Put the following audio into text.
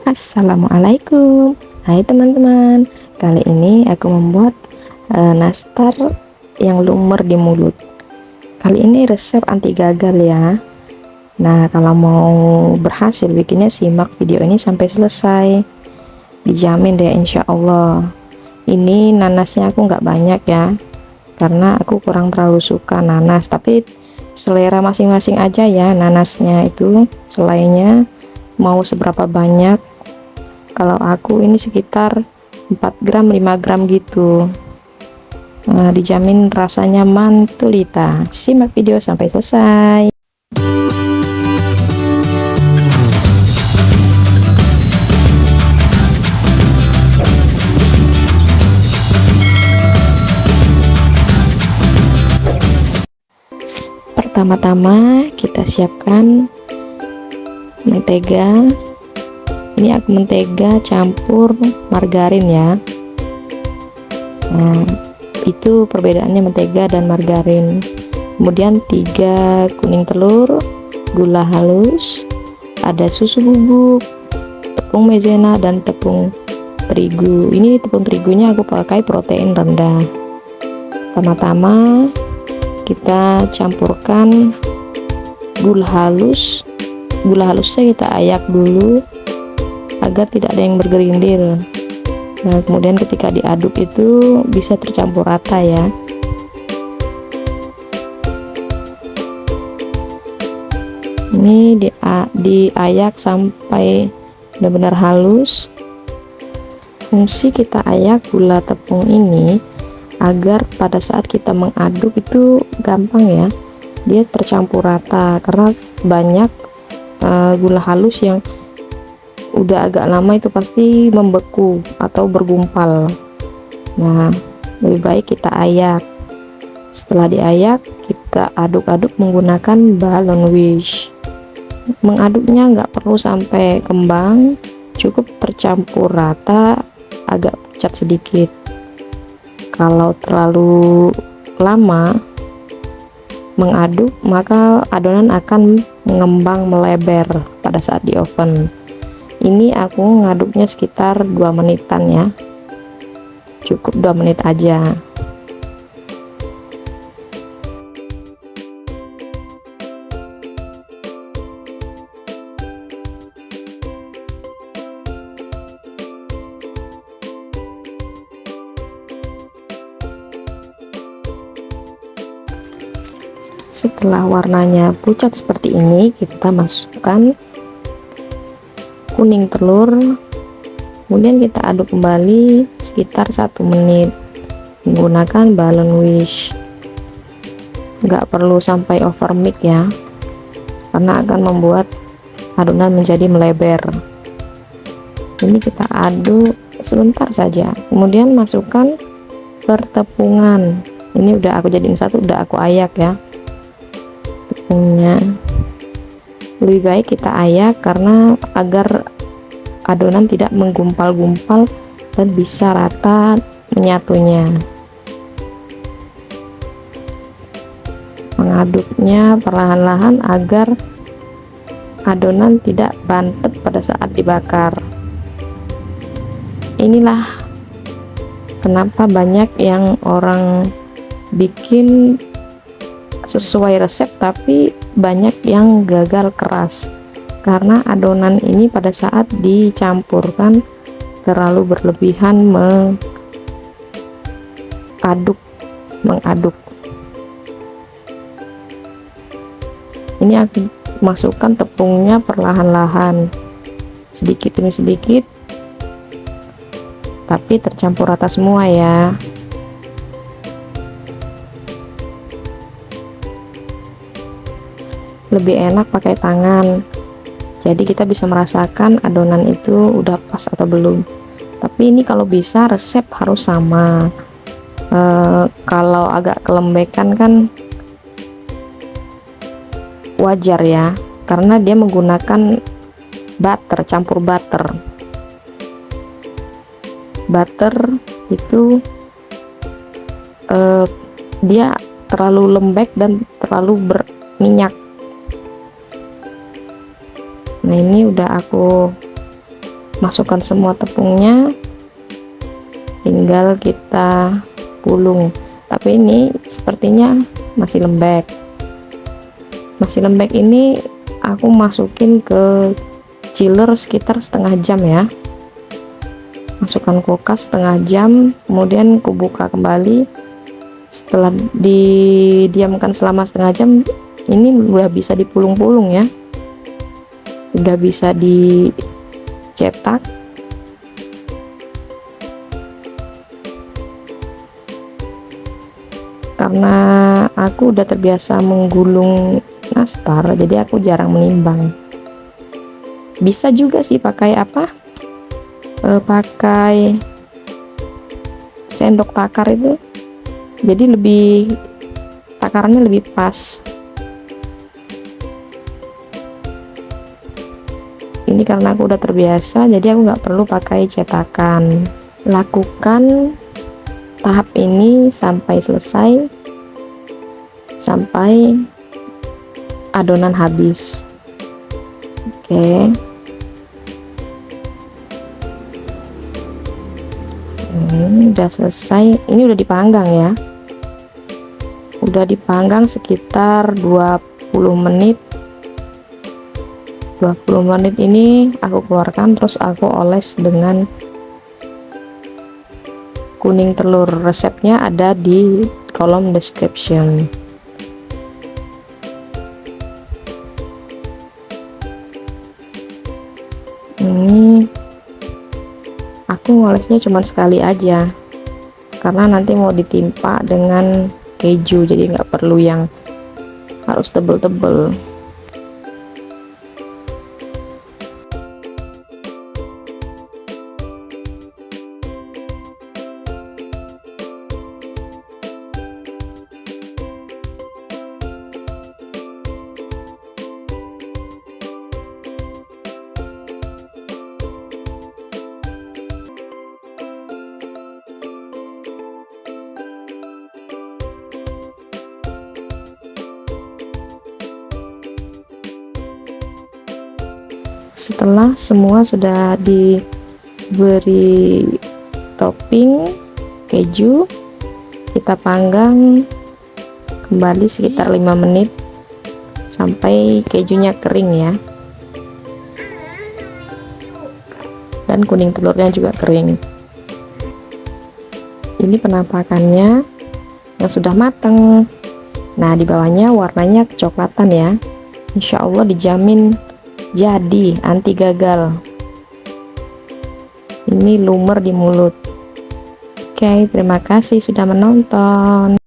Assalamualaikum. Hai teman-teman. Kali ini aku membuat nastar yang lumer di mulut. Kali ini resep anti gagal ya. Nah, kalau mau berhasil bikinnya, simak video ini sampai selesai. Dijamin deh insya Allah. Ini nanasnya aku nggak banyak ya, karena aku kurang terlalu suka nanas. Tapi selera masing-masing aja ya nanasnya itu. Selainya mau seberapa banyak. Kalau aku ini sekitar 4 gram 5 gram gitu. Nah, dijamin rasanya mantulita. Simak video sampai selesai. Pertama-tama kita siapkan mentega. Ini aku mentega campur margarin ya. Nah, itu perbedaannya mentega dan margarin. Kemudian 3 kuning telur, gula halus, ada susu bubuk, tepung maizena dan tepung terigu. Ini tepung terigunya aku pakai protein rendah. Pertama-tama kita campurkan gula halus. Gula halusnya kita ayak dulu agar tidak ada yang bergerindil. Nah, kemudian ketika diaduk itu bisa tercampur rata ya. Ini diayak sampai benar-benar halus. Fungsi kita ayak gula tepung ini agar pada saat kita mengaduk itu gampang ya, dia tercampur rata, karena banyak gula halus yang udah agak lama itu pasti membeku atau bergumpal. Nah, lebih baik kita ayak. Setelah diayak, kita aduk-aduk menggunakan balon wish. Mengaduknya nggak perlu sampai kembang, cukup tercampur rata, agak pucat sedikit. Kalau terlalu lama mengaduk, maka adonan akan mengembang melebar pada saat di oven. Ini aku ngaduknya sekitar 2 menitan ya, cukup 2 menit aja. Setelah warnanya pucat seperti ini, kita masukkan kuning telur, kemudian kita aduk kembali sekitar 1 menit menggunakan balon wish. Nggak perlu sampai over mix ya, karena akan membuat adonan menjadi melebar. Ini kita aduk sebentar saja, kemudian masukkan pertepungan. Ini udah aku jadiin satu, udah aku ayak ya tepungnya. Lebih baik kita ayak karena agar adonan tidak menggumpal-gumpal dan bisa rata menyatunya. Mengaduknya perlahan-lahan agar adonan tidak bantet pada saat dibakar. Inilah kenapa banyak yang orang bikin sesuai resep tapi banyak yang gagal keras, karena adonan ini pada saat dicampurkan terlalu berlebihan mengaduk. Ini aku masukkan tepungnya perlahan-lahan, sedikit demi sedikit, tapi tercampur rata semua ya. Lebih enak pakai tangan, jadi kita bisa merasakan adonan itu udah pas atau belum. Tapi ini kalau bisa resep harus sama. Kalau agak kelembekan kan wajar ya, karena dia menggunakan butter, campur butter itu dia terlalu lembek dan terlalu berminyak. Nah, ini udah aku Masukkan semua tepungnya, tinggal kita pulung. Tapi ini sepertinya masih lembek. Masih lembek ini aku masukin ke chiller sekitar setengah jam ya. Masukkan kulkas setengah jam, kemudian kubuka kembali. Setelah didiamkan selama setengah jam, ini udah bisa dipulung-pulung ya, udah bisa dicetak. Karena aku udah terbiasa menggulung nastar, jadi aku jarang menimbang. Bisa juga sih pakai apa, pakai sendok takar itu, jadi lebih takarannya lebih pas. Ini karena aku udah terbiasa, jadi aku nggak perlu pakai cetakan. Lakukan tahap ini sampai selesai, sampai adonan habis. Oke. Ini udah selesai. Ini udah dipanggang ya. Udah dipanggang sekitar 20 menit. 20 menit ini aku keluarkan, terus aku oles dengan kuning telur. Resepnya ada di kolom description. Ini aku ngolesnya cuma sekali aja, karena nanti mau ditimpa dengan keju, jadi nggak perlu yang harus tebel-tebel. Setelah semua sudah diberi topping keju, kita panggang kembali sekitar 5 menit sampai kejunya kering ya, dan kuning telurnya juga kering. Ini penampakannya yang sudah mateng. Nah, di bawahnya warnanya kecoklatan ya. Insya Allah dijamin jadi anti gagal. Ini lumer di mulut. Oke, terima kasih sudah menonton.